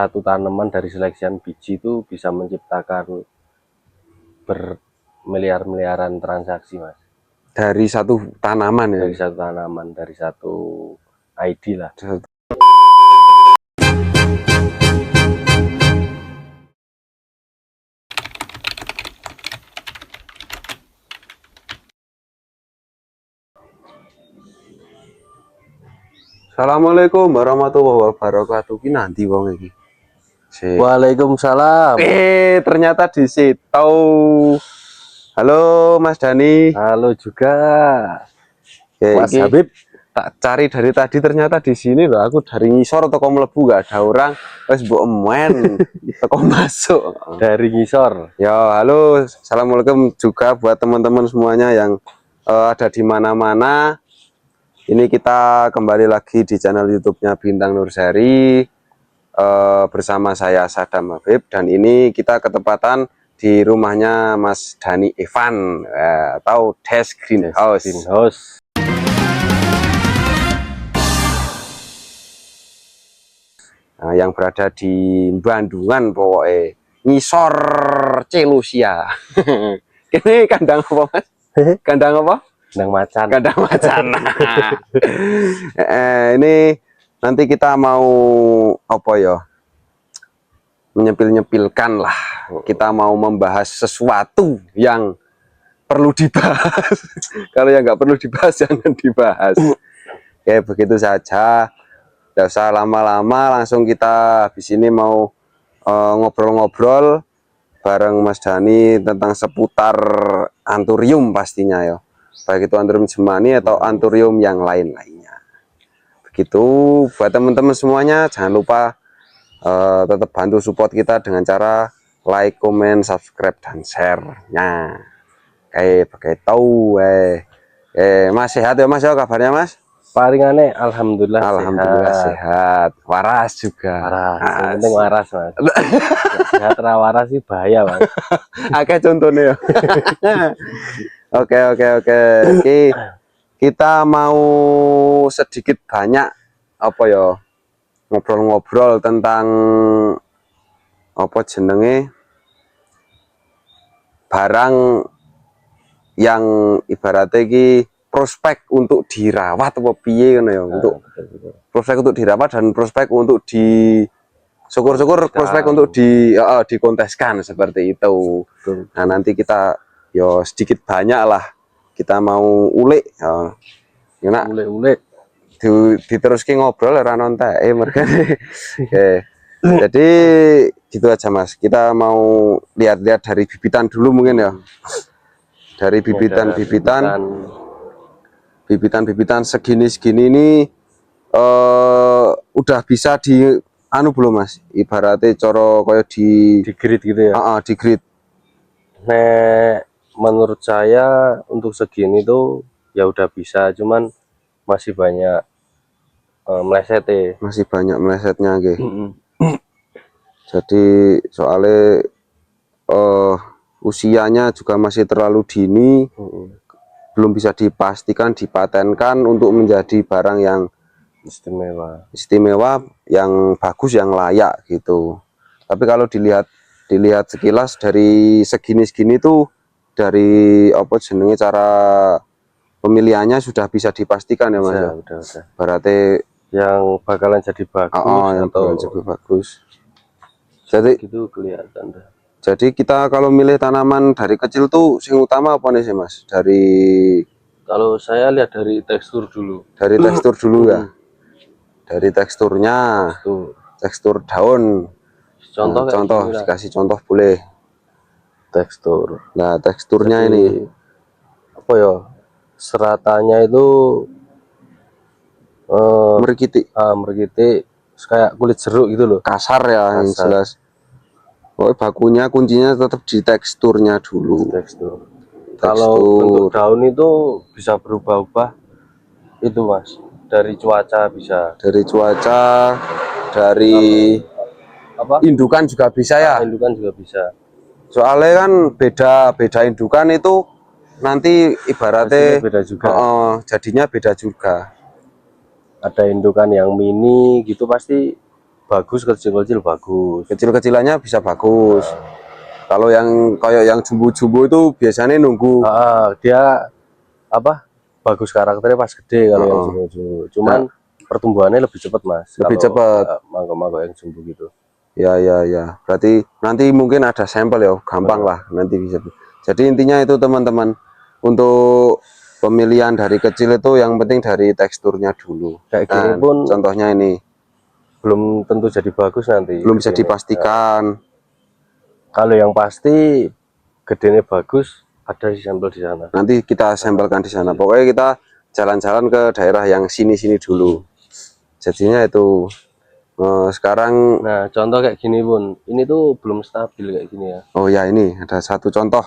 satu tanaman dari seleksian biji itu bisa menciptakan bermiliar-miliaran transaksi, Mas. Dari satu tanaman ya? Dari satu tanaman, dari satu ID lah. Assalamualaikum warahmatullahi wabarakatuh. Ki nanti wong iki. Waalaikumsalam. Ternyata di situ. Halo Mas Dani. Halo juga. Mas Habib. Tak cari dari tadi ternyata di sini loh. Aku dari ngisor toko mlebu gak ada orang. Wes mbok emen toko masuk. Dari ngisor. Ya, halo. Assalamualaikum juga buat teman-teman semuanya yang ada di mana-mana. Ini kita kembali lagi di channel YouTube-nya Bintang Nurseri bersama saya Sadam Habib, dan ini kita ketepatan di rumahnya Mas Dani Evan atau Des Greenhouse. Nah, yang berada di Bandungan pokoknya ngisor Celusia. Ini kandang apa, Mas? Kandang apa? Kandang macan. Kandang macan. Ini nanti kita mau apa ya? Menyempil-nyempilkan lah. Kita mau membahas sesuatu yang perlu dibahas. Kalau yang nggak perlu dibahas jangan dibahas. Oke, begitu saja. Nggak usah lama-lama, langsung kita habis ini mau ngobrol-ngobrol bareng Mas Dani tentang seputar anthurium pastinya ya. Baik itu anthurium jemani atau anthurium yang lain-lainnya. Begitu buat teman-teman semuanya, jangan lupa tetap bantu support kita dengan cara like, comment, subscribe, dan share-nya. Pakai tahu Mas sehat ya Mas ya, kabarnya Mas? Paling aneh, alhamdulillah sehat. Waras juga. Waras, yang penting waras, Mas. Sehat waras sih bahaya, Mas. Oke, contohnya. Oke. Kita mau sedikit banyak apa ya, ngobrol-ngobrol tentang apa jenenge barang yang ibaratnya ki prospek untuk dirawat apa piye ngono ya, untuk prospek untuk dirawat dan prospek untuk di syukur-syukur prospek untuk dikonteskan seperti itu. Nah, nanti kita yo sedikit banyak lah kita mau ulik ya. Ulik diteruski ngobrol ora nontek mergane. Jadi gitu aja Mas. Kita mau lihat-lihat dari bibitan dulu mungkin ya. Dari bibitan segini ini udah bisa di anu belum Mas, ibaratnya coro kayak di grid gitu ya. Di grid. Menurut saya untuk segini tuh ya udah bisa, cuman masih banyak masih banyak melesetnya gitu. Jadi soalnya usianya juga masih terlalu dini, belum bisa dipastikan dipatenkan untuk menjadi barang yang istimewa, yang bagus, yang layak gitu. Tapi kalau dilihat sekilas dari segini tuh, dari apa jenenge cara pemilihannya sudah bisa dipastikan ya Mas. Udah. Berarti yang bakalan jadi bagus yang atau jadi bagus. Jadi gitu kelihatan dah. Jadi kita kalau milih tanaman dari kecil tuh yang utama apa nih sih Mas? Kalau saya lihat dari tekstur dulu. Dari tekstur dulu ya. Dari teksturnya, tekstur daun. Contoh, dikasih contoh boleh. Tekstur. Nah, teksturnya jadi, ini apa ya? Seratanya itu merikiti. Merikiti kayak kulit jeruk gitu loh. Kasar ya, yang jelas. Oh, bakunya kuncinya tetap di teksturnya dulu. Tekstur. Kalau bentuk daun itu bisa berubah-ubah itu Mas. Dari cuaca bisa. Dari cuaca, dari apa? Indukan juga bisa ya. Indukan juga bisa. Soalnya kan beda indukan itu nanti ibaratnya beda juga. Jadinya beda juga. Ada indukan yang mini gitu pasti bagus, kecil-kecil bagus. Kecil-kecilannya bisa bagus. Kalau yang kayak yang jumbo-jumbo itu biasanya nunggu. Dia apa? Bagus karakternya pas gede kalau yang jumbo-jumbo. Cuman pertumbuhannya lebih cepat, Mas. Lebih kalau cepat. Mangkok-mangkok yang jumbo gitu. Ya. Berarti nanti mungkin ada sampel ya, gampang lah nanti bisa. Jadi intinya itu teman-teman, untuk pemilihan dari kecil itu yang penting dari teksturnya dulu. Kayak gini pun contohnya ini belum tentu jadi bagus nanti. belum bisa dipastikan. Kalau yang pasti gedenya bagus, ada di sampel di sana. Nanti kita sampelkan di sana. Pokoknya kita jalan-jalan ke daerah yang sini-sini dulu. Jadinya itu sekarang. Nah, contoh kayak gini pun, ini tuh belum stabil kayak gini ya. Oh ya, ini ada satu contoh.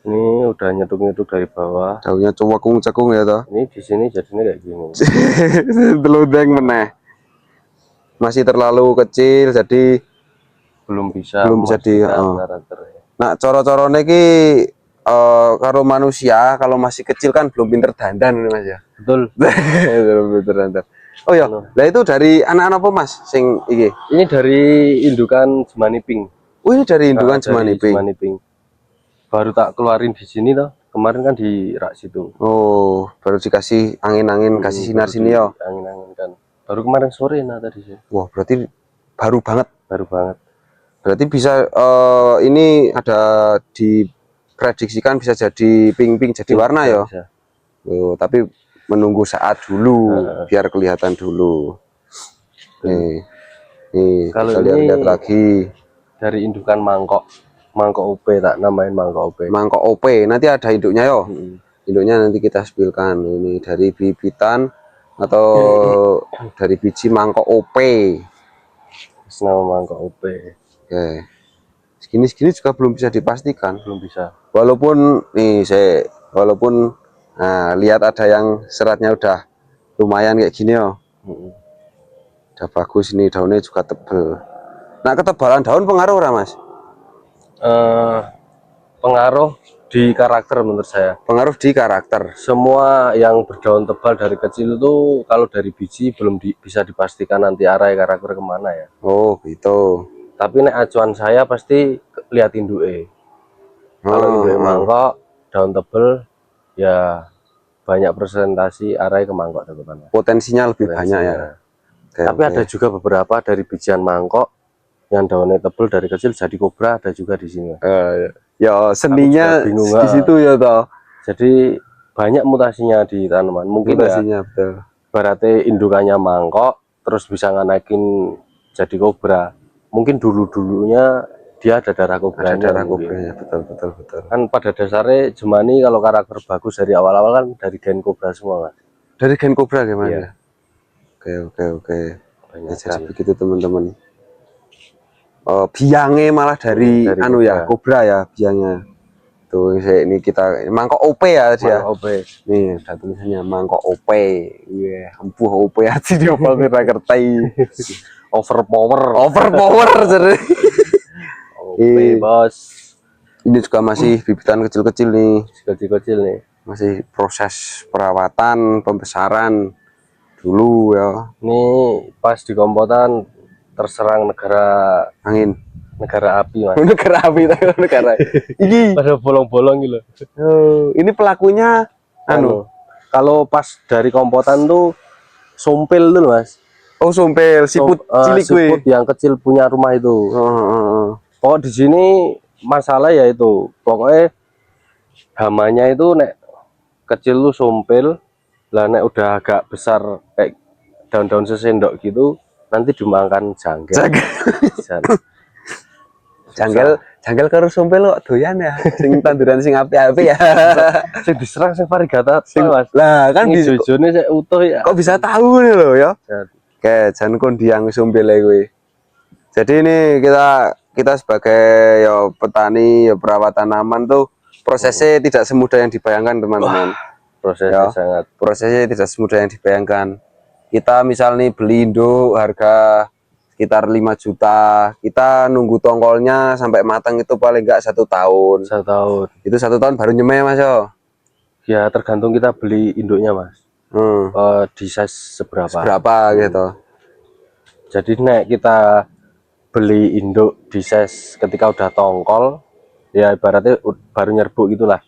Ini udah nyeduk-nyeduk dari bawah. Daunnya cekung ya toh. Ini di sini jadinya kayak gini. Teludeng meneh. Masih terlalu kecil, jadi belum bisa di karakternya. Nah, coro-corone ki karo manusia kalau masih kecil kan belum pinter dandan ini Mas ya. Betul. Belum pinter dandan. Oh ya, nah itu dari anak-anak apa Mas sing iki? Ini dari indukan Jemani Pink. Oh, ini dari indukan Jemani Pink. Baru tak keluarin di sini toh. Kemarin kan di rak situ. Oh, baru dikasih angin-angin, kasih sinar sini ya. Angin-angin kan. Baru kemarin sore tadi sih. Wah, berarti baru banget. Berarti bisa ini ada diprediksikan bisa jadi pink jadi warna ya. Oh, tapi menunggu saat dulu biar kelihatan dulu. Nih kalau kita lihat lagi dari indukan mangkok OP, tak namain mangkok OP. Nanti ada induknya yo. Induknya nanti kita spilkan. Ini dari bibitan atau dari biji mangkok OP. Nama mangkok OP. Oke. Segini juga belum bisa dipastikan. Belum bisa. Walaupun nah, lihat ada yang seratnya udah lumayan kayak gini yo. Udah bagus, ini daunnya juga tebel. Nah, ketebalan daun pengaruh ora Mas? Pengaruh di karakter menurut saya. Pengaruh di karakter. Semua yang berdaun tebal dari kecil itu kalau dari biji belum bisa dipastikan nanti arah karakter kemana ya. Oh gitu. Tapi nek acuan saya pasti lihat induke. Kalau induke mangkok daun tebel ya banyak presentasi arah ke mangkok teman-teman. Potensinya lebih banyak ya. Tapi ada juga beberapa dari bijian mangkok yang daunnya tebel dari kecil jadi kobra, ada juga di sini. Ya seninya di situ ya toh. Jadi banyak mutasinya di tanaman. Mungkin mutasinya betul. Berarti indukannya mangkok terus bisa nganakin jadi kobra. Mungkin dulunya dia ada darah kobranya. Ada darah kobranya, betul. Kan pada dasarnya Jemani kalau karakter bagus dari awal-awal kan dari gen kobra semua, Mas. Dari gen kobra gimana? Iya. Oke. Ya, jadi begitu teman-teman. Biangnya malah dari anu ya, kobra ya biangnya. Tuh ini kita mangkok OP ya dia. OP. Nih ada tulisannya mangkok OP. Iya, empuh OP aja dia apa ngerti. Overpower jadi. OP bos. Ini juga masih bibitan kecil-kecil nih. Kecil-kecil nih. Masih proses perawatan, pembesaran dulu ya. Ini pas di kompotan terserang negara angin, negara api Mas. negara ini pada bolong-bolong gitu. Ini pelakunya kalau pas dari kompotan tuh sumpil tuh Mas. Oh sumpil, siput cilik yang kecil punya rumah itu. Oh di sini masalah ya itu pokoknya hamanya itu nek kecil tuh sumpil lah, nek udah agak besar kayak daun-daun sesendok gitu nanti dimakan janggal karo sumpil kok doyan ya. Sing tanduran sing api-api ya. Sing diserang sing varigata Mas. Lah kan bijone sik utuh ya. Kok bisa tahu nih lo ya? Oke, jan kon diang sumpil kuwi. Jadi ini kita sebagai ya petani ya perawat tanaman tuh prosesnya tidak semudah yang dibayangkan teman-teman. Prosesnya tidak semudah yang dibayangkan. Kita misalnya beli induk harga sekitar 5 juta, kita nunggu tongkolnya sampai matang itu paling enggak 1 tahun. 1 tahun. Itu 1 tahun baru nyemai Mas yo. Ya tergantung kita beli induknya Mas. Di size seberapa gitu. Jadi nek kita beli induk di size ketika udah tongkol, ya ibaratnya baru nyerbuk gitulah.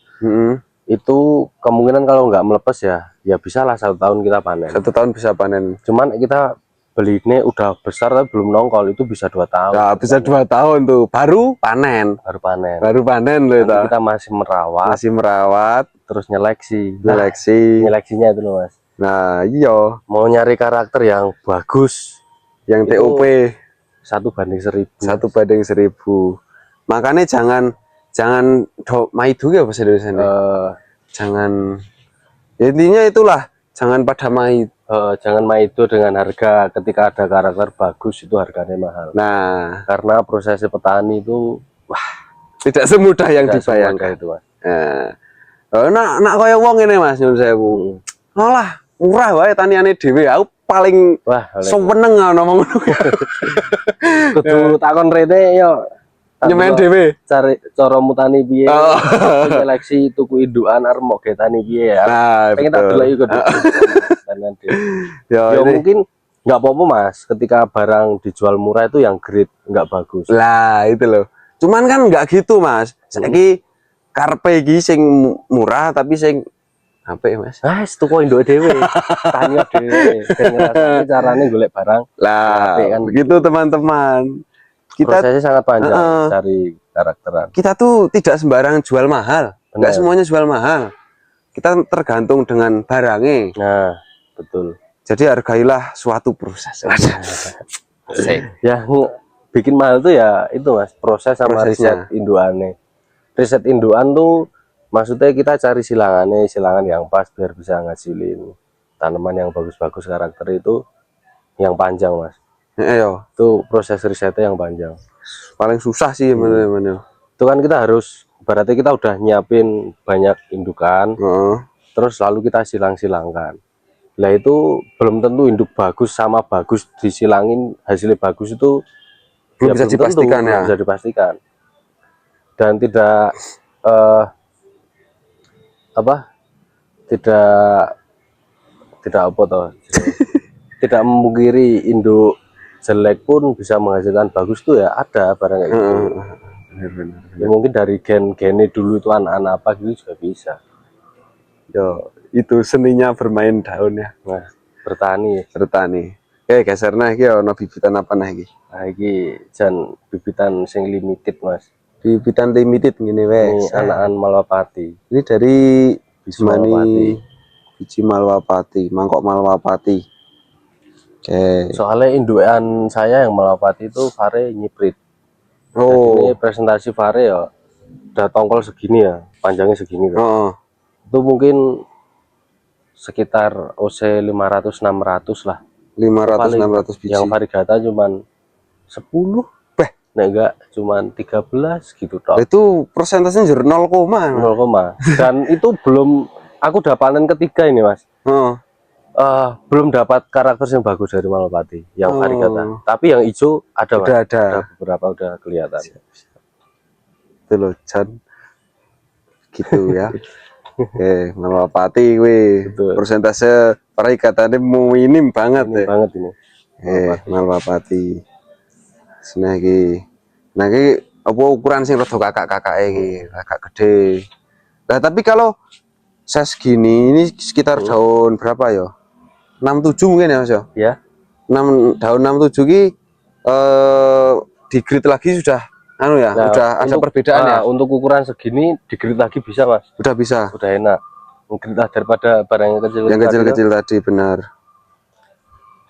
Itu kemungkinan kalau nggak melepas ya bisa lah 1 tahun kita panen. 1 tahun bisa panen. Cuman kita beli ini udah besar tapi belum nongkol, itu bisa 2 tahun. Nah, bisa 2 tahun tuh baru panen. Baru panen loh itu. Kita masih merawat, terus nyeleksinya itu loh Mas. Nah, iya. Mau nyari karakter yang bagus, yang TOP 1:1000. 1:1000. Makanya jangan maidu ya bahasa Indonesia. Jangan, intinya itulah, jangan pada jangan maido dengan harga. Ketika ada karakter bagus itu harganya mahal. Nah, karena prosesnya petani itu tidak semudah yang dibayangkan itu Mas. Nak kaya wong ini Mas nyun sewu. Alah, murah wae taniane dhewe. Aku paling seneng ngomong ngono. Kudu takon rene yo nyemen dhewe. Cari cara mutani piye. Seleksi tuku indukan arep mok tani piye ya. Nah, pengen tak delok iku. Ya mungkin nggak apa-apa Mas, ketika barang dijual murah itu yang grade nggak bagus. Lah itu loh. Cuman kan nggak gitu Mas. Saiki karpe iki sing murah tapi sing apa ya Mas? Tuku induk dhewe. Tani dhewe. Ngrasani carane golek barang. Lah kan begitu teman-teman. Prosesnya sangat panjang cari karakteran. Kita tuh tidak sembarang jual mahal. Nggak semuanya jual mahal. Kita tergantung dengan barangnya. Nah, betul. Jadi hargailah suatu proses. Ya, bikin mahal tuh ya itu Mas, proses sama riset indukannya. Riset indukan tuh maksudnya kita cari silangan yang pas biar bisa ngasilin tanaman yang bagus-bagus karakter itu yang panjang Mas. Itu proses risetnya yang panjang. Paling susah sih bener-bener. Itu kan kita harus, berarti kita udah nyiapin banyak indukan, terus lalu kita silang-silangkan. Lah itu belum tentu induk bagus sama bagus disilangin hasilnya bagus itu belum bisa dipastikan ya. Bisa dipastikan. Dan tidak tidak memungkiri induk jelek pun bisa menghasilkan bagus tuh ya, ada barang kayak gitu. Ya, mungkin dari gen-gennya dulu itu anak-anak apa gitu juga bisa. Yo, itu seninya bermain daun ya. Nah, bertani. Oke, gesernya iki ono bibitan apa nah iki? Nah, iki jan bibitan sing limited Mas. Bibitan limited ngene wes. Ini anakan Malwapati. Ini dari biji Malwapati, mangkok Malwapati. Oke. Soalnya indukan saya yang Malwapati itu Vare nyiprit. Ini presentasi Vare ya udah tongkol segini ya, panjangnya segini kan. Itu mungkin sekitar OC 500-600 lah. 500-600 biji. Yang varigata cuman 10. Nah enggak cuman 13 gitu toh. Itu persentasenya 0, 0. Dan itu belum, aku udah panen ketiga ini Mas. Belum dapat karakter yang bagus dari Malwapati yang varigata. Tapi yang hijau ada Mas. Ada beberapa udah kelihatan. Itu loh Jan. Gitu ya. Malwapati kuwi persentase varigatane minim banget ya. Banget ini. Malwapati. Nah iki apa ukuran sing rada kakak-kakake iki, agak gede. Nah, tapi kalau size gini ini sekitar daun berapa ya? 67 mungkin ya Mas ya? Ya. Daun 67 ki di grade lagi sudah udah ada perbedaan ya. Untuk ukuran segini di grade lagi bisa Mas. Udah bisa. Udah enak. Mungkin daripada barang yang kecil. Yang kecil-kecil tadi benar.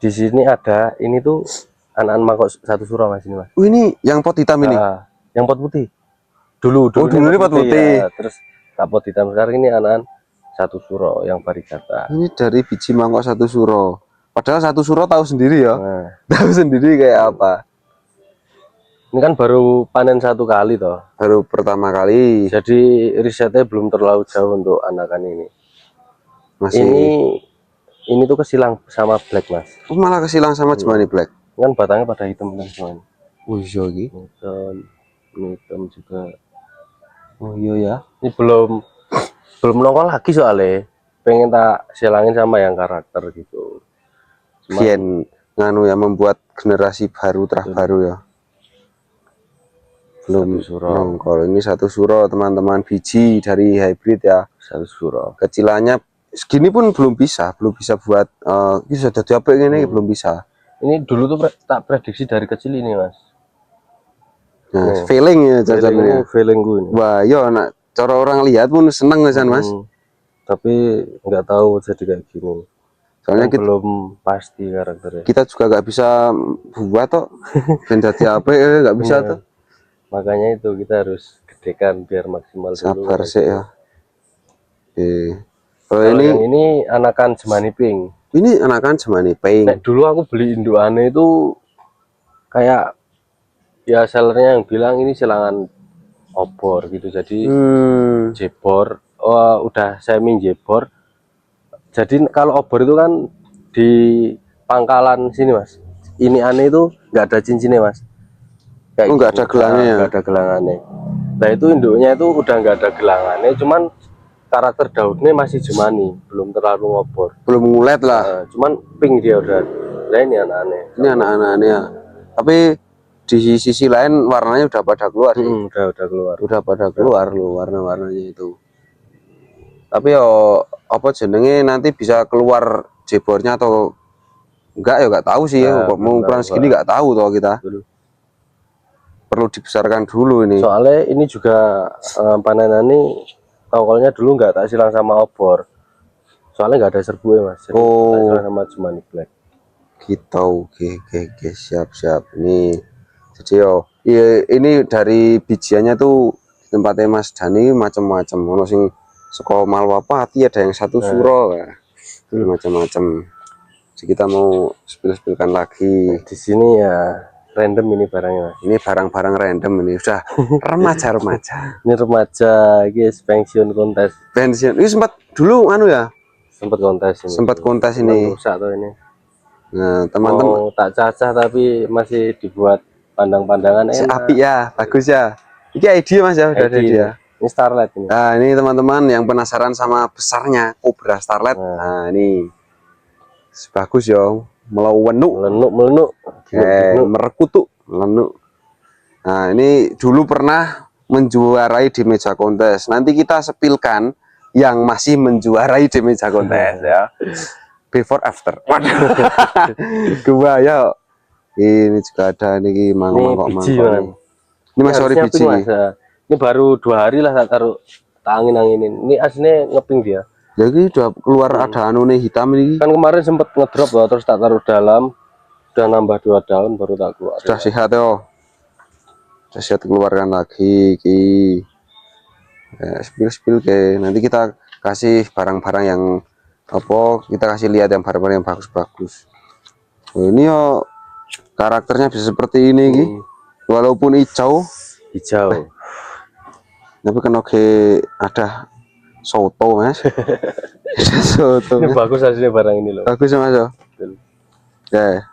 Di sini ada ini tuh anak-anak mangkok 1 suro Mas ini Mas. Ini yang pot hitam ini. Yang pot putih. Dulu ini pot putih. Ya. Terus pot hitam, sekarang ini anak-anak 1 suro yang varigata. Ini dari biji mangkok 1 suro. Padahal 1 suro tahu sendiri ya. Tahu sendiri kayak apa. Ini kan baru panen 1 kali toh. Baru pertama kali. Jadi risetnya belum terlalu jauh untuk anakan ini. Masih. Ini tuh kesilang sama black Mas. Malah kesilang sama Jemani black. Kan batangnya pada hitam kan semuanya. Iya iki. Hitam juga. Oh iya ya. Ini belum nongol lagi soalnya. Pengen tak silangin sama yang karakter gitu. Biyen nganu ya, membuat generasi baru terbaru ya. Belum Satu suro. nongol. Ini satu suro teman-teman, biji dari hybrid ya. Satu suro. Kecilannya segini pun belum bisa buat ini sudah jadi apa ini belum bisa. Ini dulu tuh tak prediksi dari kecil ini mas. Nah, feeling ya cocoknya. Feeling gue ini. Wah, yo nak cara orang lihat pun seneng kan mas. Tapi nggak tahu jadi kayak gini. Soalnya kita, belum pasti karakternya. kita juga nggak bisa buat toh. Ben jadi apa nggak bisa tuh. Makanya itu kita harus gedekan biar maksimal dulu. Sabar sih ya. Kalau ini anakan Jemani Pink. Ini anakan Jemani Pink. Nek dulu aku beli indukannya itu kayak ya sellernya yang bilang ini silangan obor gitu. Jadi jebor, udah semi jebor. Jadi kalau obor itu kan di pangkalan sini mas. Ini aneh itu nggak ada cincinnya mas. Kayak nggak ada gelangnya ya? Nggak ada gelangannya. Nah itu induknya itu udah nggak ada gelangannya, cuman karakter daunnya masih Jemani, belum terlalu ngobor, belum ngulet lah. Cuman pink dia udah. Nah ini anak-aneh. Ini anak-anak ya. Tapi di sisi lain warnanya udah pada keluar sih. Udah keluar. Udah pada keluar loh warna-warnanya itu. Tapi yo apa jenenge nanti bisa keluar jebornya atau enggak ya nggak tahu sih ya. Mau ukuran segini nggak tahu toh kita. Perlu dibesarkan dulu ini. Soalnya ini juga panenan ini tongkolnya dulu nggak tak silang sama obor. Soalnya nggak ada serbu ya mas. Jadi tak silang sama Jemani Black. Gitu, oke, siap. Nih, jadi yo, ini dari bijiannya tuh tempatnya Mas Dani macam-macam. Ono sing saka Malwapati, ada yang satu suro, ya. Macam-macam. Jadi kita mau spill-spillkan lagi. Di sini ya random ini barangnya mas. Ini barang-barang random ini udah remaja. Ini remaja, guys, pensiun kontes. Pensiun. Ini sempat dulu anu ya? Sempat kontes ini. Sempat kontes ini. Rusak tuh ini. Nah, teman-teman tak cacah tapi masih dibuat pandang-pandangan enak. Api ya, bagus ya. Ini ide Mas ya, dari dia. Ini Starlet ini. Nah, ini teman-teman yang penasaran sama besarnya Cobra Starlet. Nah, ini bagus ya. Melenuk. Merekutuk, melenuk. Nah, ini dulu pernah menjuarai di meja kontes. Nanti kita sepilkan yang masih menjuarai di meja kontes ya. Before after. Waduh. Gua ya. Ini juga ada nih mangkok. Ini masih ori biji. Ini baru 2 hari lah saya taruh, tak angin-anginin. Ini aslinya ngeping dia. Jadi udah keluar ada anu nih hitam ini. Kan kemarin sempet ngedrop loh, terus tak taruh dalam, udah nambah 2 daun baru tak keluar. Sudah sehat yo. Sudah sehat keluarkan lagi ki. Spill ke. Nanti kita kasih barang-barang yang apa, kita kasih lihat yang barang-barang yang bagus-bagus. Ini yo karakternya bisa seperti ini ki. Walaupun hijau. Tapi kan oke ada soto mas. Soto. Ini bagus hasilnya barang ini loh. Bagus ya mas ya. Ya.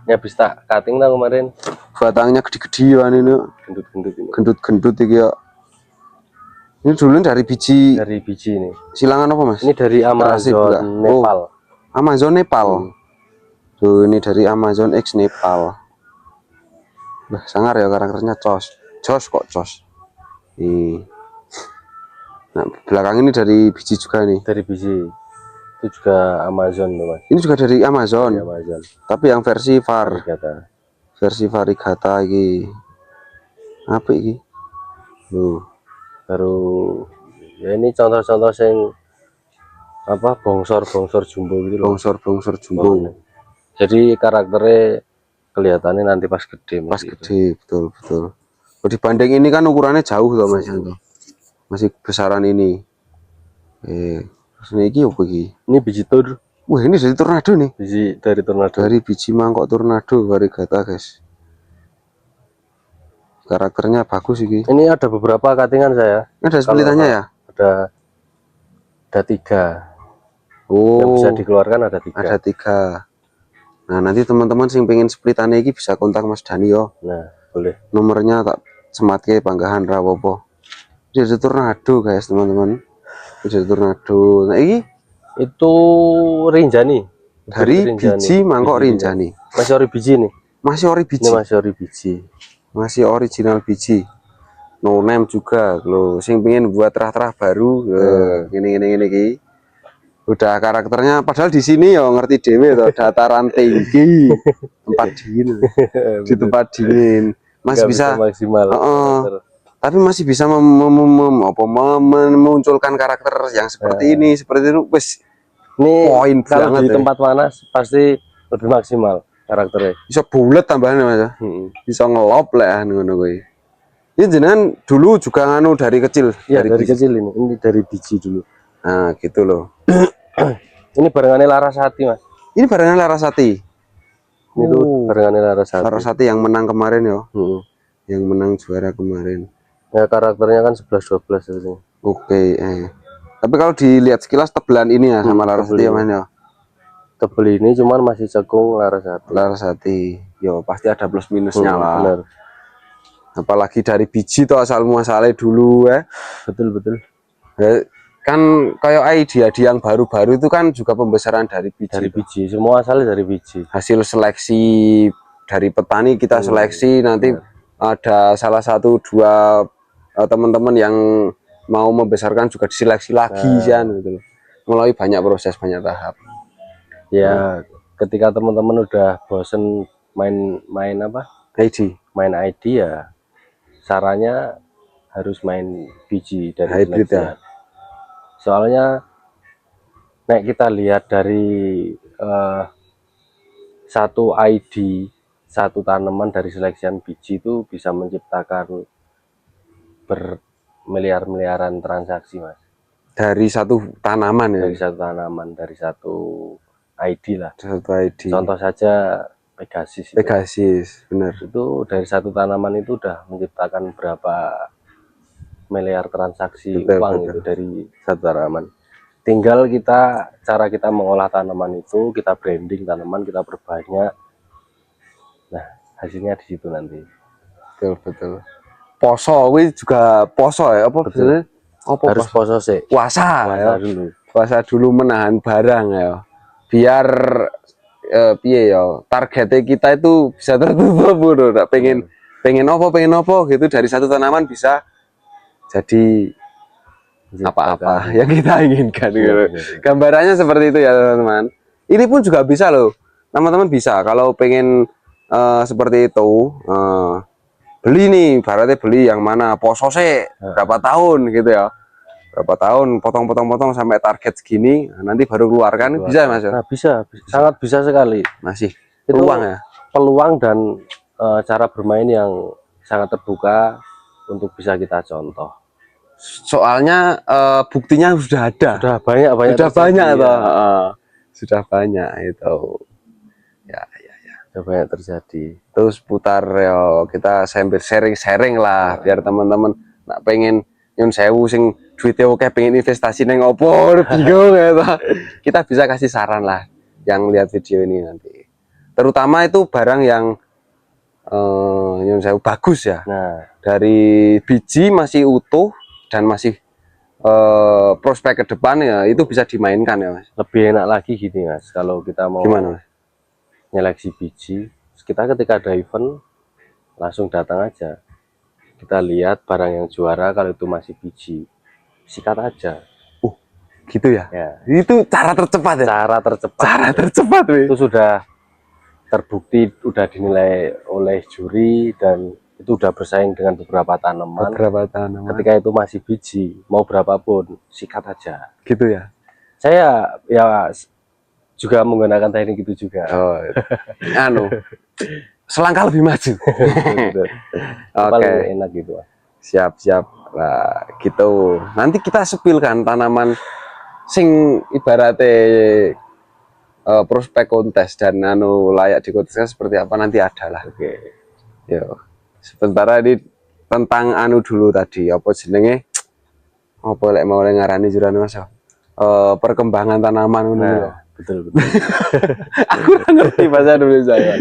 Ini habis tak cutting lah kemarin. Batangnya gede-gede ya ini. Gendut-gendut iki ya. Ini dulu dari biji. Dari biji ini. Silangan apa mas? Ini dari Amazon Nepal. Amazon Nepal. Tuh ini dari Amazon X Nepal. Bah sangar ya karakternya cos kok cos. Nah belakang ini dari biji juga nih. Dari biji. Itu juga Amazon tuh mas. Ini juga dari Amazon. Tapi yang versi Varigata. Versi Varigata ini. Apa ini? Baru ya ini contoh-contoh yang apa bongsor jumbo gitu loh. Bongsor jumbo. Jadi karakternya kelihatannya nanti pas gede. Gede, betul. Kalau dibanding ini kan ukurannya jauh loh mas itu. Masih besaran ini. Terus ini apa ini? Ini biji tur. Wah ini dari tornado nih. Biji dari tornado. Dari biji mangkok tornado Varigata guys. Karakternya bagus ini. Ini ada beberapa cuttingan saya. Ada splitannya ya? Ada 3. Yang bisa dikeluarkan ada 3. Ada 3. Nah nanti teman-teman sing pengen splitannya ini bisa kontak Mas Dani yo. Nah boleh. Nomornya tak sematke panggahan rapopo. Ini ada tornado guys teman-teman. Ini tornado. Nah ini itu Rinjani. Dari biji mangkok Rinjani. Masih ori biji nih. Masih ori Ini biji. masih ori biji. Masih original biji. No name juga lo. Sing pengen buat terah-terah baru, gini ki. Udah karakternya padahal di sini ya ngerti dewe tuh, dataran tinggi, tempat dingin. Di tempat dingin masih Nggak bisa, maksimal. Karakter. tapi masih bisa memunculkan karakter yang seperti ini, seperti itu. Wes, Ini poin kalau banget di ya. tempat panas pasti lebih maksimal karakternya. Bisa bulat tambahannya mas, bisa ngelop lah ngono kuwi. Ini jenengan dulu juga nganu dari kecil. Iya dari biji. kecil ini dari biji dulu. Nah gitu loh. Ini barengannya Larasati mas. Ini barengan Larasati. Ini tuh barengannya Larasati. Larasati yang menang kemarin ya. Yang menang juara kemarin. Ya karakternya kan 11-12 ini. Oke. Tapi kalau dilihat sekilas tebelan ini ya sama Larasati ya mas ya. Tebel ini cuman masih cekung Larasati. Larasati. Yo pasti ada plus minusnya lah. Bener. Apalagi dari biji tuh asal muasalnya dulu ya. Betul. Kan kayak idea yang baru-baru itu kan juga pembesaran dari biji. Dari biji, semua asalnya dari biji. Hasil seleksi dari petani kita seleksi nanti ada salah satu dua teman-teman yang mau membesarkan juga diseleksi lagi kan gitu loh. Melalui banyak proses, banyak tahap. Ya, ketika teman-teman udah bosen main apa? Main ID ya. Sarannya harus main biji dari hybrid ya. Soalnya nek kita lihat dari satu ID, satu tanaman dari seleksian biji itu bisa menciptakan bermiliar-miliaran transaksi mas. Dari satu tanaman ya. Dari satu tanaman, dari satu ID lah. Satu ID. Contoh saja Pegasus. Pegasus, benar. Itu dari satu tanaman itu udah menciptakan berapa miliar transaksi uang itu dari satu tanaman. Tinggal cara kita mengolah tanaman itu, kita branding tanaman, kita perbanyak. Nah, hasilnya di situ nanti. Betul. Poso, ini juga poso ya, apa betul? Harus poso sih. Puasa ya. Dulu. Puasa dulu menahan barang ya. Biar piye ya, targetnya kita itu bisa tertutup bro. Pengen apa gitu dari satu tanaman bisa jadi apa-apa yang kita inginkan gitu. Gambarannya seperti itu ya teman-teman. Ini pun juga bisa loh, teman-teman bisa kalau pengen seperti itu beli nih, ibaratnya beli yang mana poso sih berapa tahun gitu ya, berapa tahun potong sampai target segini, nanti baru keluarkan. Bisa mas ya? Nah, bisa, sangat bisa sekali. Masih peluang ya, peluang dan cara bermain yang sangat terbuka untuk bisa kita contoh. Soalnya buktinya sudah ada, sudah banyak sudah banyak ya. Sudah banyak itu ya sudah banyak terjadi. Terus putar ya, kita sambil sharing lah biar teman-teman nak pengen nyun sewu sing duitnya oke pengen investasi neng opo bingung ya kita bisa kasih saran lah yang lihat video ini nanti, terutama itu barang yang nyun sewu bagus ya. Nah, dari biji masih utuh dan masih prospek ke depan ya, itu bisa dimainkan ya mas. Lebih enak lagi gini mas, kalau kita mau gimana mas? Nyeleksi biji, kita ketika ada event langsung datang aja, kita lihat barang yang juara, kalau itu masih biji sikat aja. Gitu ya? Itu cara tercepat ya? Cara tercepat itu sudah terbukti, udah dinilai oleh juri dan itu udah bersaing dengan beberapa tanaman. Ketika itu masih biji, mau berapapun sikat aja. Gitu ya? Saya ya juga menggunakan teknik itu juga. Selangkah lebih maju. Paling enak gitu. Siap lah gitu. Nanti kita sepilkan tanaman sing ibaratnya prospek kontes dan layak dikonteskan seperti apa nanti ada lah. Yo. Sementara ini tentang dulu tadi apa jenenge, apa lek mau ngarani jurane mas, perkembangan tanaman ngono. Betul. Aku ngerti bahasa Indonesia ya.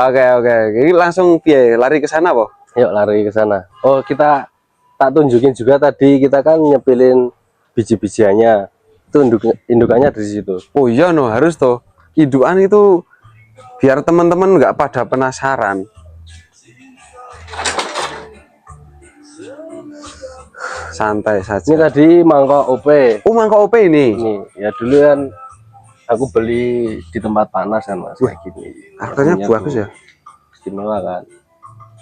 Oke. Ini langsung lari ke sana po? Yuk lari ke sana. Oh, kita tak tunjukin juga tadi, kita kan nyepilin biji-bijiannya. Itu indukannya di situ. Oh iya harus toh. Indukan itu biar teman-teman nggak pada penasaran. Santai Ini saja. tadi mangkok OP. Oh, mangkok OP ini. Ini ya dulu kan aku beli di tempat panas kan mas, kayak gini. Harganya Harganya bagus tuh ya. istimewa kan.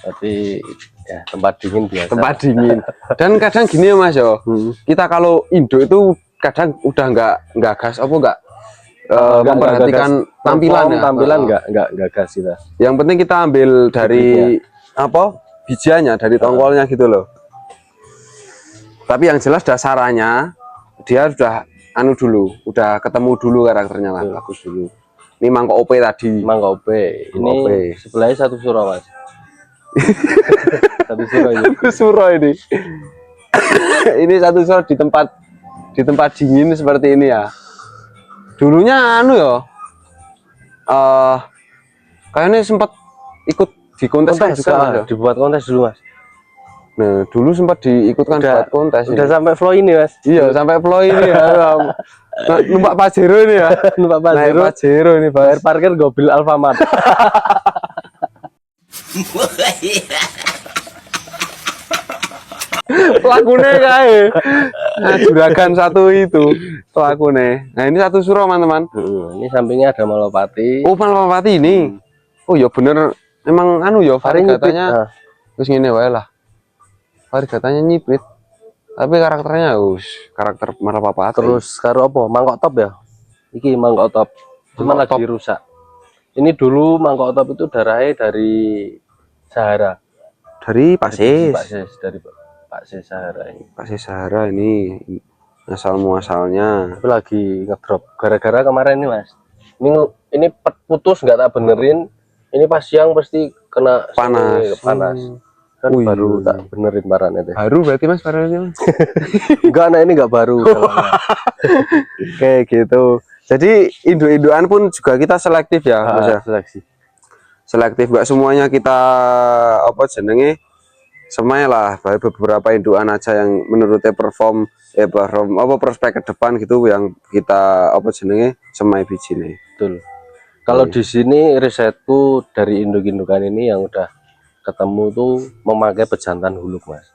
Tapi ya tempat dingin biasa. Tempat dingin. Dan kadang gini ya Mas yo. Kita kalau Indo itu kadang udah nggak gas apa nggak memperhatikan gas. tampilan ya. Tampilan nggak gas kita. Yang penting kita ambil dari apa bijiannya, dari tongkolnya gitu loh. Tapi yang jelas dasarannya dia sudah anu dulu, udah ketemu dulu karakternya lah, bagus dulu. Ini mangkok OP tadi. Mangkok OP. Ini OP. sebelahnya satu surau mas. Satu surau ini. Satu surau ini. Ini satu surau di tempat dingin seperti ini ya. Dulunya anu ya. Kayaknya sempat ikut di kontes juga, Mas, ya? Dibuat kontes dulu mas. Nah, dulu sempat diikutkan buat kontes. Udah sampai flow ini mas. Iya, sampai flow ini ya. Numpak Pajero ini ya. Numpak Naik Pajero ini, bayar parkir mobil Alfamart. Lakunya kayak juragan satu itu lakunya. Nah, ini satu surau teman-teman. Ini sampingnya ada Malopati. Oh, Malopati ini. Oh ya bener, emang anu ya variegatanya terus gini wae lah. Variegatanya nyipit. Tapi karakternya karakter Malopati. Terus karo apa? Mangkok top ya? Iki mangkok top. Cuman Mangkok lagi rusak. Ini dulu mangkok top itu darahnya dari Sahara. Dari Paksis. Dari Paksis Sahara ini. Paksis Sahara ini asal muasalnya. Tapi lagi ngedrop gara-gara kemarin ini mas. Ini putus nggak tak benerin. Ini pas siang pasti kena panas. Kan baru tak benerin parahnya deh. Baru berarti mas parahnya? Enggak, nah ini nggak baru. Kayak gitu. Jadi induk-indukan pun juga kita selektif ya, Mas ya. Selektif, nggak semuanya kita apa jenenge semai lah. Beberapa indukan aja yang menurutnya perform apa prospek ke depan gitu yang kita apa jenenge semai biji nih. Betul. Kalau di sini risetku dari induk-indukan ini yang udah ketemu tuh memakai pejantan huluk mas.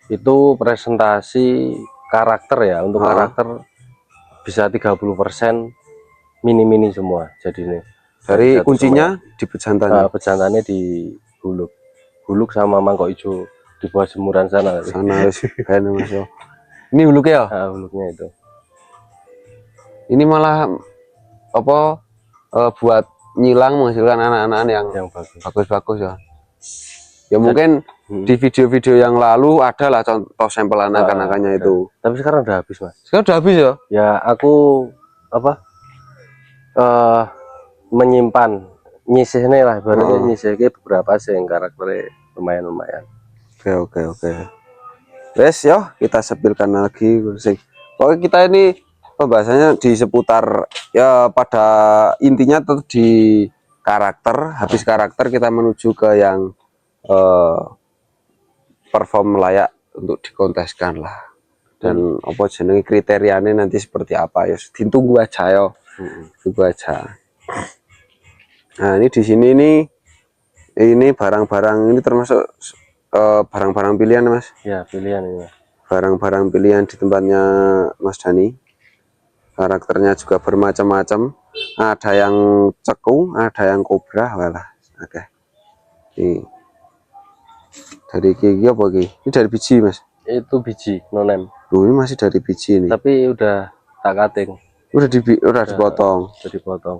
Itu presentasi karakter ya, untuk karakter bisa 30% mini-mini semua. Jadi nih dari kuncinya semua. Di pejantannya. Pejantannya di huluk sama mangkok hijau di bawah jemuran sana. Sana kayaknya mas. Ini huluknya ya? Huluknya itu. Ini malah apa? Buat nyilang menghasilkan anak-anak yang bagus-bagus ya. Ya mungkin di video-video yang lalu ada lah contoh sampel anak-anakannya itu. Tapi sekarang udah habis mas. Sekarang udah habis ya? Ya aku apa? Menyimpan nyisihnya lah, ibaratnya nyisihnya beberapa sih yang karakternya lumayan. Oke. Wes yo kita sepilkan lagi. Pokoknya kita ini pembahasannya di seputar ya pada intinya tetap di karakter. Habis karakter kita menuju ke yang perform layak untuk dikonteskan lah. Dan apa jenenge kriterianya nanti seperti apa ya ditunggu aja yo. Tunggu aja. Nah, ini di sini ini barang-barang ini termasuk barang-barang pilihan Mas. Ya, pilihan ini. Barang-barang pilihan di tempatnya Mas Dani. Karakternya juga bermacam-macam, ada yang cekung, ada yang kobra, walah. Oke. Ini dari gigi apa gigi? Ini dari biji mas? Itu biji nonem. Ini masih dari biji ini. Tapi udah tak cutting. Udah dipotong. Udah dipotong.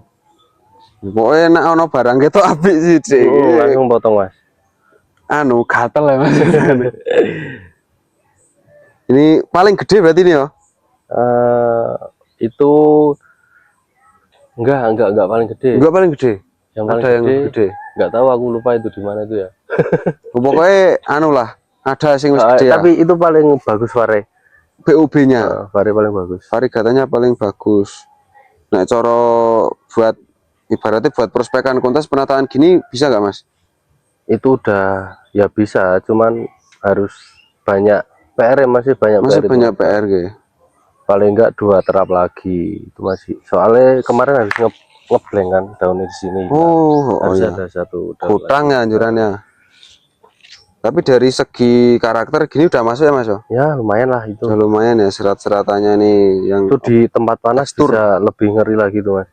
Pokoknya enak ono barang gitu apik sih cik. Langsung potong mas. Anu gatel ya mas. Ini paling gede berarti ini ya? Itu enggak paling gede. Enggak paling gede. Yang paling ada gede, yang gede. Enggak tahu, aku lupa itu di mana itu ya. Pokoknya anu lah, ada sing gede. Tapi itu paling bagus vare. BUB-nya. Vare paling bagus. Variegatanya paling bagus. Nah, cara buat ibaratnya buat prospekan kontes penataan gini bisa nggak mas? Itu udah ya bisa, cuman harus banyak PR ya, masih banyak PR gitu. Paling enggak 2 terap lagi itu masih, soalnya kemarin habis ngebleng kan daunnya di sini. Oh, Harus iya. ada satu daun Hutang ya anjurannya. Tapi dari segi karakter gini udah masuk ya Mas? lagi. Ya lumayan lah itu. Udah lumayan ya serat-seratannya nih yang Itu di tempat panas tekstur. bisa lebih ngeri lagi tuh Mas.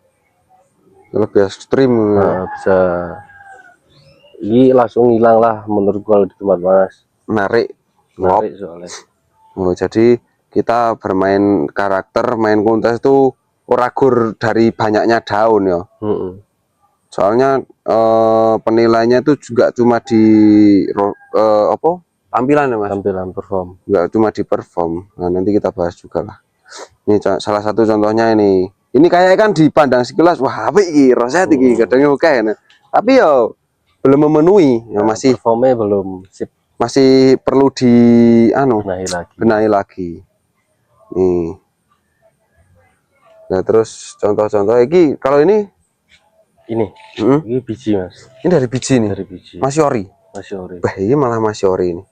lebih ekstrim ya. Bisa ini langsung hilang lah menurutku kalau di tempat panas. Menarik. Menarik soalnya. Oh, jadi kita bermain karakter, main kontes itu gur dari banyaknya daun ya. Soalnya penilaiannya itu juga cuma di apa tampilan ya Mas, Tampilan perform. nggak cuma di perform. Nah nanti kita bahas juga lah. Ini salah satu contohnya ini kayak kan dipandang sekilas wah apa ini roset ini kadangnya oke nah. Tapi ya belum memenuhi ya, masih performnya belum sip, masih perlu di benahi lagi nih. Nah terus contoh-contoh ini kalau ini biji Mas. Ini dari biji nih. Dari biji. Masih ori. Masih ori. Bah, ini malah masih ori ini.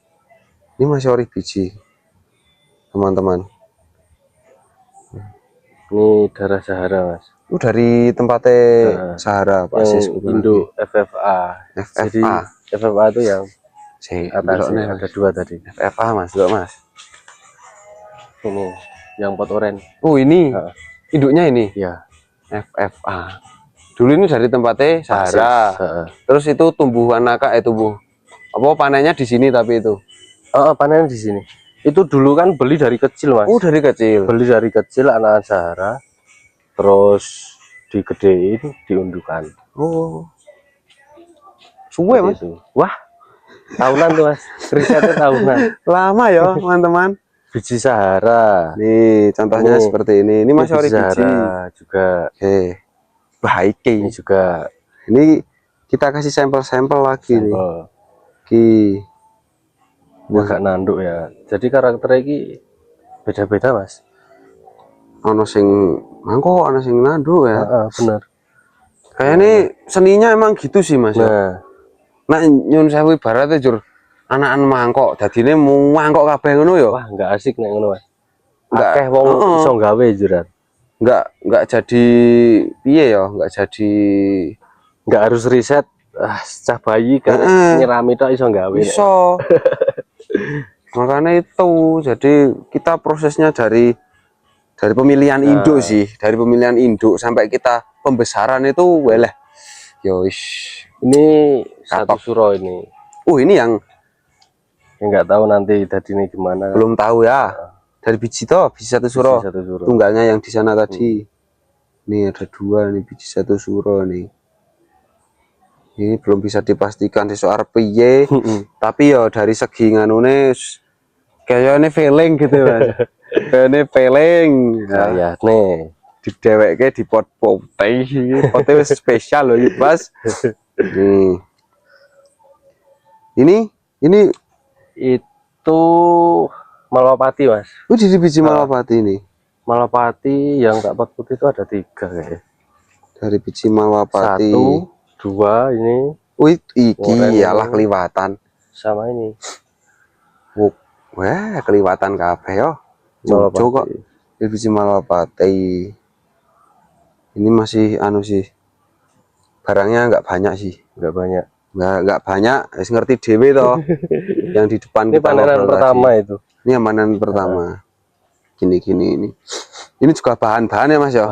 Ini masih ori biji. Teman-teman. Ini darah Sahara Mas. Dari tempatnya Sahara Pak Sis. Indo FFA. Jadi FFA itu yang atasnya ada dua tadi. FFA Mas, enggak Mas? Ini yang pot oren. Oh ini induknya ini? Ya. FFA. Dulu ini dari tempatnya Sahara. Terus itu tumbuhan nakak tumbuh apa panennya di sini tapi itu. Panennya di sini. Itu dulu kan beli dari kecil Mas. Oh dari kecil. Beli dari kecil anak Sahara. Terus digedein, diundukan. Oh. Suwe Mas. Itu. Wah. Tahunan tuh Mas. Risetnya tahunan. Lama ya teman-teman. Biji Sahara. Nih contohnya seperti ini. Ini masih ori biji juga. Baik ini juga. Ini kita kasih sampel-sampel lagi nih. Agak nanduk ya. Jadi karakternya ini beda-beda Mas. Ono sing mangkok, ono sing nanduk ya. Bener. Kayaknya seninya emang gitu sih Mas. Nah nyun sewu ibaratnya jur anakan mangkok, dadine mangkok kabeh ngono ya. Wah, enggak asik nek ngono Mas. Akeh wong iso gawe juran. Enggak jadi piye ya, enggak harus riset. Cah bayi kan nyirami tok iso gawe. Iso. Makanya itu jadi kita prosesnya dari pemilihan induk sih, dari pemilihan induk sampai kita pembesaran itu weleh. Yo ini satu suro ini. Ini yang nggak tahu nanti tadinya gimana. Belum tahu ya. Dari biji toh, biji satu suro. Tunggalnya yang di sana tadi. Nih ada dua nih biji satu suro nih. Ini belum bisa dipastikan di soal piye. Tapi ya dari segi nganune kayaknya feeling gitu Mas. Kayaknya feeling. Ya nih di deweke di pot putih potnya spesial loh Mas. Ini itu Malwapati Mas. Jadi biji Malwapati ini. Malwapati yang tak pot putih itu ada 3 kayaknya. Dari biji Malwapati 1, 2 ini. Iki iyalah kelihatan. Sama ini. Wah kelihatan kabeh yo. Jojo kok. Ini biji Malwapati. Ini masih sih. Barangnya nggak banyak sih. Nggak banyak. Nggak banyak. Harus ngerti dewe toh. Yang di depan ini panenan pertama itu. Ini panenan pertama. Gini ini. Ini juga bahan-bahan ya Mas ya.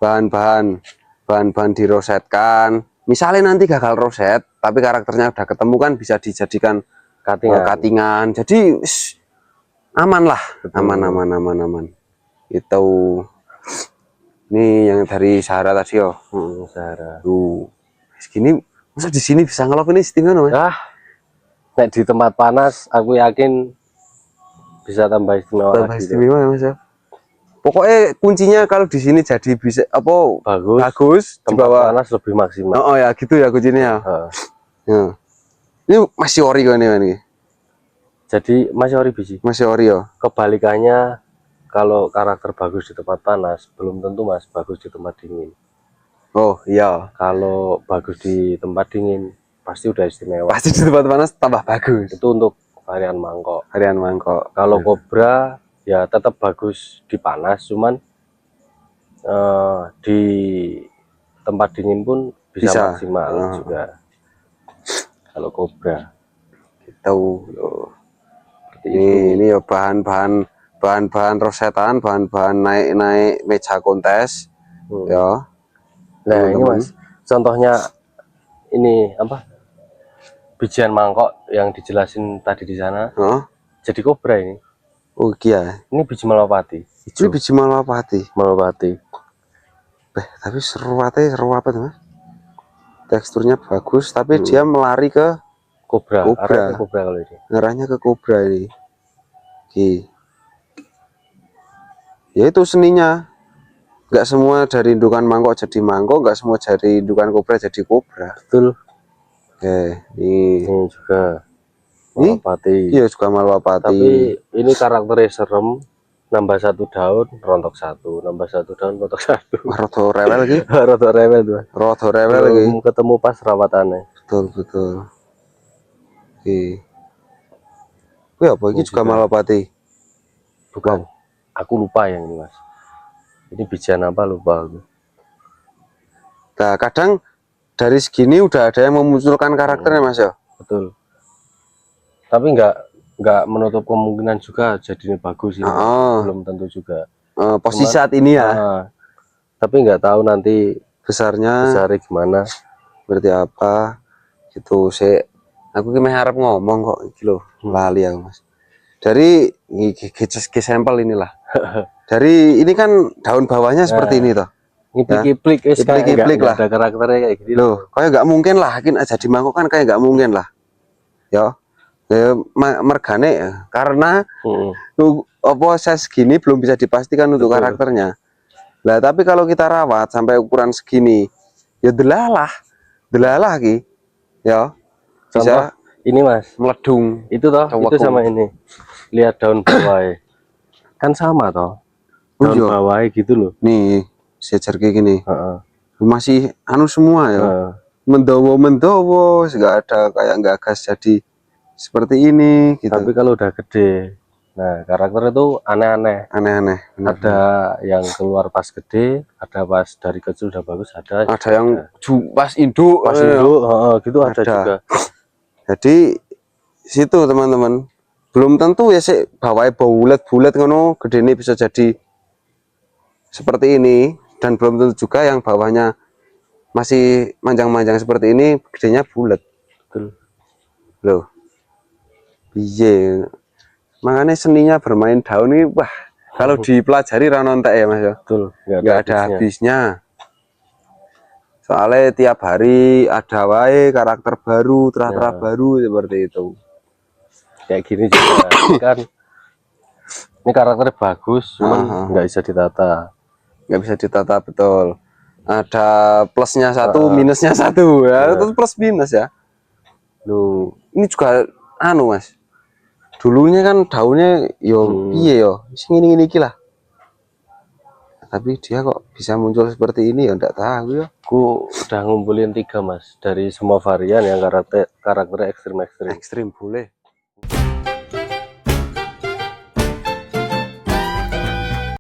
Bahan-bahan dirosetkan. Misalnya nanti gagal roset, tapi karakternya udah ketemu kan bisa dijadikan cuttingan. Jadi aman lah. Aman. Itu. Ini yang dari Sahara tadi yo. Sahara. Segini masa di sini bisa ngelop ini istimewa Mas? Nek di tempat panas aku yakin bisa tambah istimewa ya Mas ya. Pokoknya kuncinya kalau di sini jadi bisa apa bagus tempat panas lebih maksimal. Oh ya gitu ya kuncinya. Ya. Ini masih ori kan ini. Jadi masih ori biji. Masih ori ya. Kebalikannya kalau karakter bagus di tempat panas belum tentu Mas bagus di tempat dingin. Oh iya. Kalau bagus di tempat dingin pasti udah istimewa. Pasti di tempat panas tambah bagus. Itu untuk varian mangkok. Kalau kobra ya tetap bagus di panas, cuman di tempat dingin pun bisa, Bisa. maksimal juga kalau kobra Tahu. seperti itu. Ini ya bahan-bahan rosetan, bahan-bahan naik meja kontes. Ya. Nah ini Teman-teman. Mas, contohnya ini apa, bijian mangkok yang dijelasin tadi di sana jadi kobra ini. Oh iya. Ini biji malwapati. Ini biji malwapati. Malwapati. Tapi seru apa tuh, Mas? Teksturnya bagus, tapi dia melari ke Kobra. kobra. Arahnya ke kobra kalau ini. Ngarahnya ke kobra ini. Oke. Ya itu seninya. Nggak semua dari indukan mangkok jadi mangkok, nggak semua dari indukan kobra jadi kobra. Betul. Oke, ini juga malwapati. Iya juga malwapati. Tapi ini karakternya serem. Nambah 1 daun, rontok 1. Nambah 1 daun, rontok 1. Rodo rewel gitu. Rodo rewel tuh. Rodo rewel Belum gitu. ketemu pas rawatannya. Betul. Oke. Wih, apa ini juga malwapati? Bukan. Aku lupa yang ini Mas. Ini bijian apa lupa aku. Nah, kadang dari segini udah ada yang memunculkan karakternya Mas ya. Betul. Tapi nggak menutup kemungkinan juga jadinya bagus ini. Belum tentu juga. Posisi saat ini ya. Tapi nggak tahu nanti besarnya gimana. Berarti apa? Gitu sih. Aku kemarin harap ngomong kok gitu loh. Lali aku Mas. Dari sampel inilah. Dari ini kan daun bawahnya seperti ini toh. Ngiplik-ngiplik lah. Ada karakternya kayak gitu loh. Kayak nggak mungkin lah. Jadi mangkok kan kayak nggak mungkin lah. Ya. Mergane karena apa saya segini belum bisa dipastikan untuk karakternya. Nah tapi kalau kita rawat sampai ukuran segini, ya delalah ki, ya bisa. Ini Mas, meledung. Itu toh, itu sama ini. Lihat daun bawah, kan sama toh. Daun bawah gitu loh. Nih, sejar kayak gini. Masih anu semua ya. Mendowo, nggak ada kayak nggak gas jadi seperti ini gitu. Tapi kalau udah gede, nah karakter itu aneh-aneh. Ada yang keluar pas gede, ada pas dari kecil udah bagus, ada yang pas induk gitu ada juga. Jadi situ teman-teman belum tentu ya sih bawahnya bulat ngono gede ini bisa jadi seperti ini, dan belum tentu juga yang bawahnya masih manjang-manjang seperti ini gedenya bulat. Betul. Loh. Iya, makanya seninya bermain daun ini, wah, kalau dipelajari ranontek ya Mas ya. Betul, nggak ada habisnya. Soalnya tiap hari ada wae karakter baru, terah-terah baru seperti itu. Kayak gini juga kan. Ini karakternya bagus, cuman nggak bisa ditata. Nggak bisa ditata, betul. Ada plusnya 1, minusnya 1 ya, itu plus minus ya. Loh, ini juga anu Mas. Dulunya kan daunnya yo piye yo, sing ini lah. Tapi dia kok bisa muncul seperti ini ya enggak tahu ya. Aku udah ngumpulin 3 Mas dari semua varian yang karakter ekstrim. Ekstrim boleh.